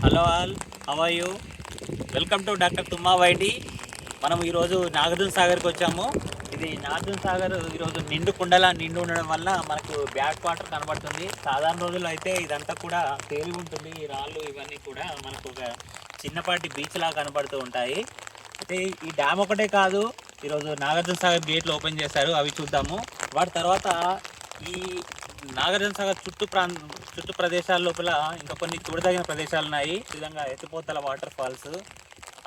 Hello all, how are you? Welcome to doctor Tumma వైటి. మనం ఈరోజు నాగార్జున సాగర్కి వచ్చాము. ఇది నాగార్జున సాగర్ ఈరోజు నిండు కుండలా నిండు ఉండడం వల్ల మనకు బ్యాక్ వాటర్ కనబడుతుంది. సాధారణ రోజుల్లో అయితే ఇదంతా కూడా తేలి ఉంటుంది. ఈ రాళ్ళు ఇవన్నీ కూడా మనకు ఒక చిన్నపాటి బీచ్ లాగా కనబడుతూ ఉంటాయి. అయితే ఈ డ్యామ్ ఒకటే కాదు, ఈరోజు నాగార్జున సాగర్ గేట్లు ఓపెన్ చేశారు, అవి చూద్దాము. వాటి తర్వాత ఈ నాగార్జున సాగర్ చుట్టూ ప్రదేశాల లోపల ఇంకా కొన్ని చూడదగిన ప్రదేశాలు ఉన్నాయి. ఈ విధంగా ఎత్తిపోతల వాటర్ ఫాల్స్,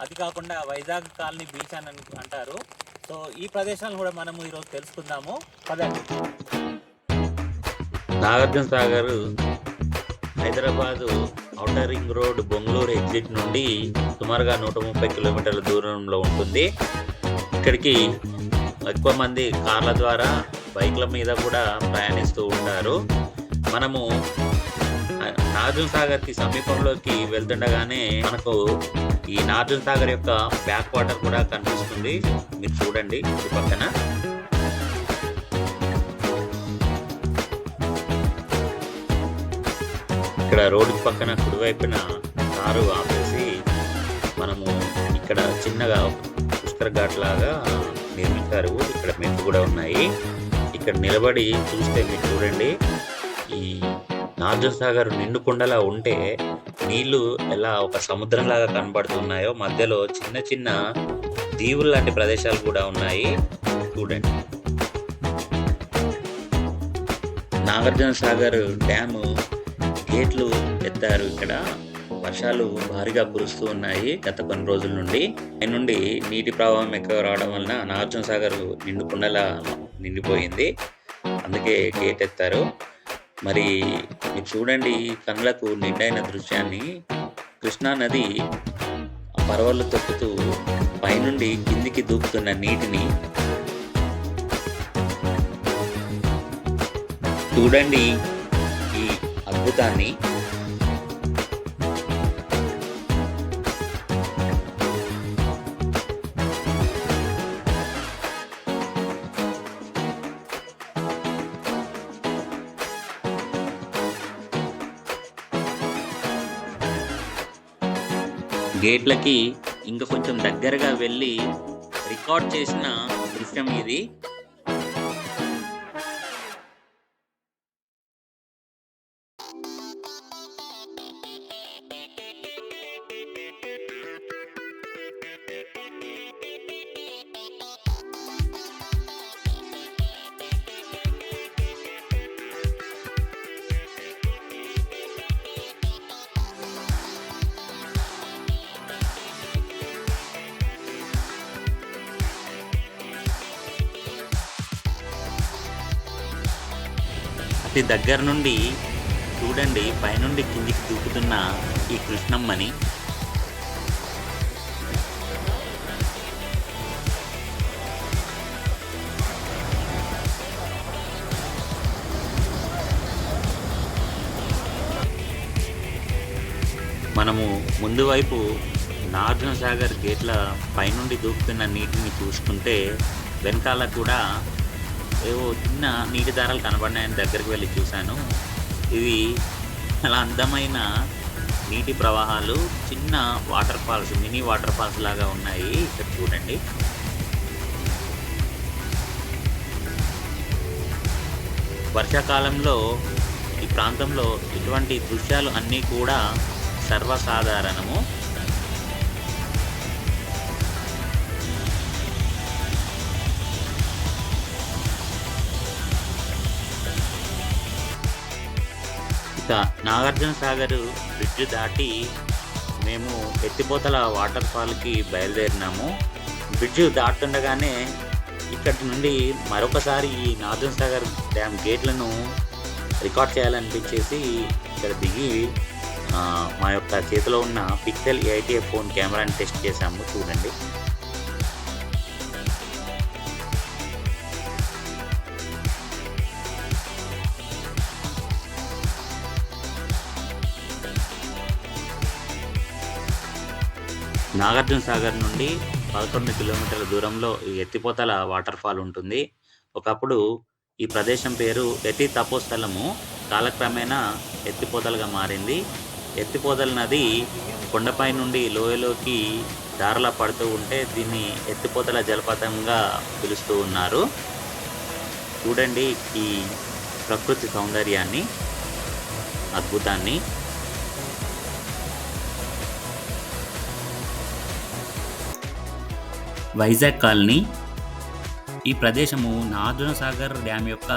అది కాకుండా వైజాగ్ కాలనీ బీచ్ అని అంటారు. సో ఈ ప్రదేశాలను కూడా మనము ఈరోజు తెలుసుకుందాము. పదండి. Nagarjuna Sagar Hyderabad outer ring road Bengaluru exit నుండి సుమారుగా 130 కిలోమీటర్ల దూరంలో ఉంటుంది. ఇక్కడికి ఎక్కువ మంది కార్ల ద్వారా, బైక్ల మీద కూడా ప్రయాణిస్తూ ఉంటారు. మనము నాగార్జున సాగర్కి సమీపంలోకి వెళ్తుండగానే మనకు ఈ నాగార్జున సాగర్ యొక్క బ్యాక్ వాటర్ కూడా కనిపిస్తుంది. మీరు చూడండి ఈ పక్కన. ఇక్కడ రోడ్డు పక్కన కుడివైపున కారు ఆపేసి మనము ఇక్కడ చిన్నగా పుష్కర ఘాట్ లాగా నిర్మించారు. ఇక్కడ మెట్లు కూడా ఉన్నాయి. ఇక్కడ నిలబడి చూస్తే మీరు చూడండి, ఈ నాగార్జున సాగర్ నిండుకుండలా ఉంటే నీళ్లు ఎలా ఒక సముద్రంలాగా కనబడుతున్నాయో, మధ్యలో చిన్న చిన్న దీవులు లాంటి ప్రదేశాలు కూడా ఉన్నాయి. చూడండి, నాగార్జున సాగర్ డ్యాము గేట్లు ఎత్తారు. ఇక్కడ వర్షాలు భారీగా కురుస్తూ ఉన్నాయి గత కొన్ని రోజుల నుండి. నుండి నీటి ప్రవాహం ఎక్కువ రావడం వలన నాగార్జున సాగర్ నిండుకుండలా నిండిపోయింది. అందుకే గేట్ ఎత్తారు. మరి మీరు చూడండి, కళ్ళకు నిండైన దృశ్యాన్ని. కృష్ణా నది పరవళ్ళు తొక్కుతూ పైనుండి కిందికి దూకుతున్న నీటిని చూడండి, ఈ అద్భుతాన్ని. గేట్లకి ఇంకా కొంచెం దగ్గరగా వెళ్ళి రికార్డ్ చేసిన దృశ్యం ఇది. అతి దగ్గర నుండి చూడండి, పైనుండి కిందికి దూకుతున్న ఈ కృష్ణమ్మని. మనము ముందు వైపు నాగార్జున సాగర్ గేట్ల పైనుండి దూకుతున్న నీటిని చూసుకుంటే వెనకాల కూడా ఏవో చిన్న నీటి దారాలు కనబడినాయని దగ్గరికి వెళ్ళి చూశాను. ఇవి చాలా అందమైన నీటి ప్రవాహాలు, చిన్న water falls, mini water falls లాగా ఉన్నాయి. ఇక్కడ చూడండి. వర్షాకాలంలో ఈ ప్రాంతంలో ఇటువంటి దృశ్యాలు అన్నీ కూడా సర్వసాధారణము. ఇక నాగార్జున సాగర్ బ్రిడ్జ్ దాటి మేము ఎత్తిపోతల వాటర్ ఫాల్కి బయలుదేరినాము. బ్రిడ్జ్ దాటుతుండగానే ఇక్కడి నుండి మరొకసారి ఈ నాగార్జున సాగర్ డ్యామ్ గేట్లను రికార్డ్ చేయాలనిపించేసి ఇక్కడ దిగి మా యొక్క చేతిలో ఉన్న పిక్సెల్ 8A ఫోన్ కెమెరాని టెస్ట్ చేశాము. చూడండి. నాగార్జున సాగర్ నుండి 11 కిలోమీటర్ల దూరంలో ఈ ఎత్తిపోతల వాటర్ ఫాల్ ఉంటుంది. ఒకప్పుడు ఈ ప్రదేశం పేరు ఎత్తి తపోస్థలము, కాలక్రమేణా ఎత్తిపోతలుగా మారింది. ఎత్తిపోతల నది కొండపై నుండి లోయలోకి దారలా పడుతూ ఉంటే దీన్ని ఎత్తిపోతల జలపాతంగా పిలుస్తూ ఉన్నారు. చూడండి ఈ ప్రకృతి సౌందర్యాన్ని, అద్భుతాన్ని. వైజాగ్ కాలనీ. ఈ ప్రదేశము నాగార్జున సాగర్ డ్యామ్ యొక్క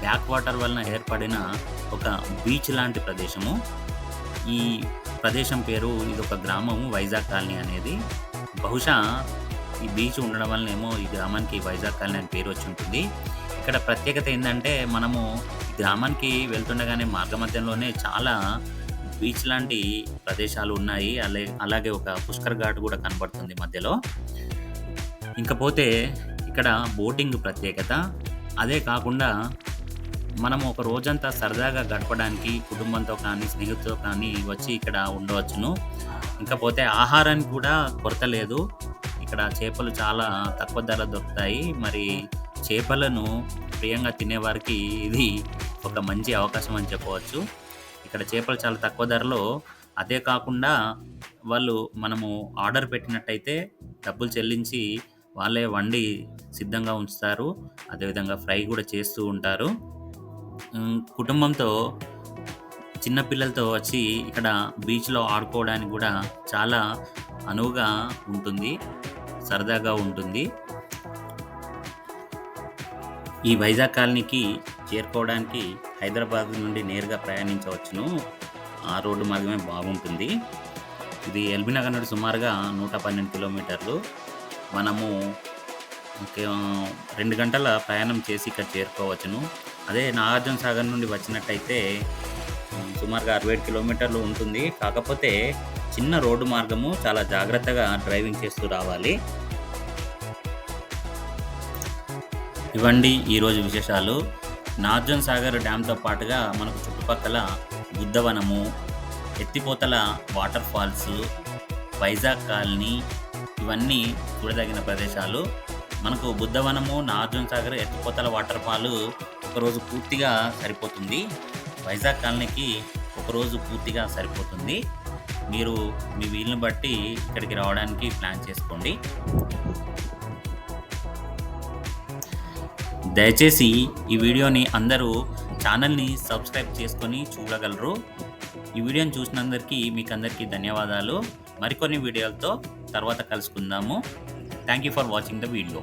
బ్యాక్ వాటర్ వలన ఏర్పడిన ఒక బీచ్ లాంటి ప్రదేశము. ఈ ప్రదేశం పేరు, ఇది ఒక గ్రామము వైజాగ్ కాలనీ అనేది. బహుశా ఈ బీచ్ ఉండడం వలనేమో ఈ గ్రామానికి వైజాగ్ కాలనీ అని పేరు వచ్చి ఉంటుంది. ఇక్కడ ప్రత్యేకత ఏంటంటే, మనము ఈ గ్రామానికి వెళ్తుండగానే మార్గ మధ్యంలోనే చాలా బీచ్ లాంటి ప్రదేశాలు ఉన్నాయి. అలాగే ఒక పుష్కర్ ఘాట్ కూడా కనబడుతుంది మధ్యలో. ఇంకపోతే ఇక్కడ బోటింగ్ ప్రత్యేకత. అదే కాకుండా మనము ఒక రోజంతా సరదాగా గడపడానికి కుటుంబంతో కానీ స్నేహితులతో కానీ వచ్చి ఇక్కడ ఉండవచ్చును. ఇంకపోతే ఆహారానికి కూడా కొరత లేదు. ఇక్కడ చేపలు చాలా తక్కువ ధర దొరుకుతాయి. మరి చేపలను ప్రియంగా తినేవారికి ఇది ఒక మంచి అవకాశం అని చెప్పవచ్చు. ఇక్కడ చేపలు చాలా తక్కువ ధరలో, అదే కాకుండా మనము ఆర్డర్ పెట్టినట్టయితే డబ్బులు చెల్లించి వాళ్ళే వండి సిద్ధంగా ఉంచుతారు. అదేవిధంగా ఫ్రై కూడా చేస్తూ ఉంటారు. కుటుంబంతో చిన్నపిల్లలతో వచ్చి ఇక్కడ బీచ్లో ఆడుకోవడానికి కూడా చాలా అనువుగా ఉంటుంది, సరదాగా ఉంటుంది. ఈ వైజాగ్ కాలనీకి చేరుకోవడానికి హైదరాబాద్ నుండి నేరుగా ప్రయాణించవచ్చును. ఆ రోడ్డు మార్గమే బాగుంటుంది. ఇది ఎల్బీ నగర్ నుండి సుమారుగా 112 కిలోమీటర్లు. మనము 2 గంటల ప్రయాణం చేసి ఇక్కడ చేరుకోవచ్చును. అదే నాగార్జున సాగర్ నుండి వచ్చినట్టయితే సుమారుగా 67 కిలోమీటర్లు ఉంటుంది. కాకపోతే చిన్న రోడ్డు మార్గము, చాలా జాగ్రత్తగా డ్రైవింగ్ చేస్తూ రావాలి. ఇవ్వండి ఈరోజు విశేషాలు. నాగార్జున సాగర్ డ్యామ్తో పాటుగా మనకు చుట్టుపక్కల బుద్ధవనము, ఎత్తిపోతల వాటర్ ఫాల్స్, వైజాగ్ కాలనీ, ఇవన్నీ చూడదగిన ప్రదేశాలు. మనకు బుద్ధవనము, నాగార్జున సాగర్, ఎత్తిపోతల వాటర్ ఫాల్ ఒకరోజు పూర్తిగా సరిపోతుంది. వైజాగ్ కాలనీకి ఒకరోజు పూర్తిగా సరిపోతుంది. మీరు మీ వీలుని బట్టి ఇక్కడికి రావడానికి ప్లాన్ చేసుకోండి. దయచేసి ఈ వీడియోని అందరూ ఛానల్ని సబ్స్క్రైబ్ చేసుకొని చూడగలరు. ఈ వీడియోని చూసినందరికీ మీకందరికీ ధన్యవాదాలు. మరికొన్ని వీడియోలతో తర్వాత కలుసుకుందాము. Thank you for watching the video.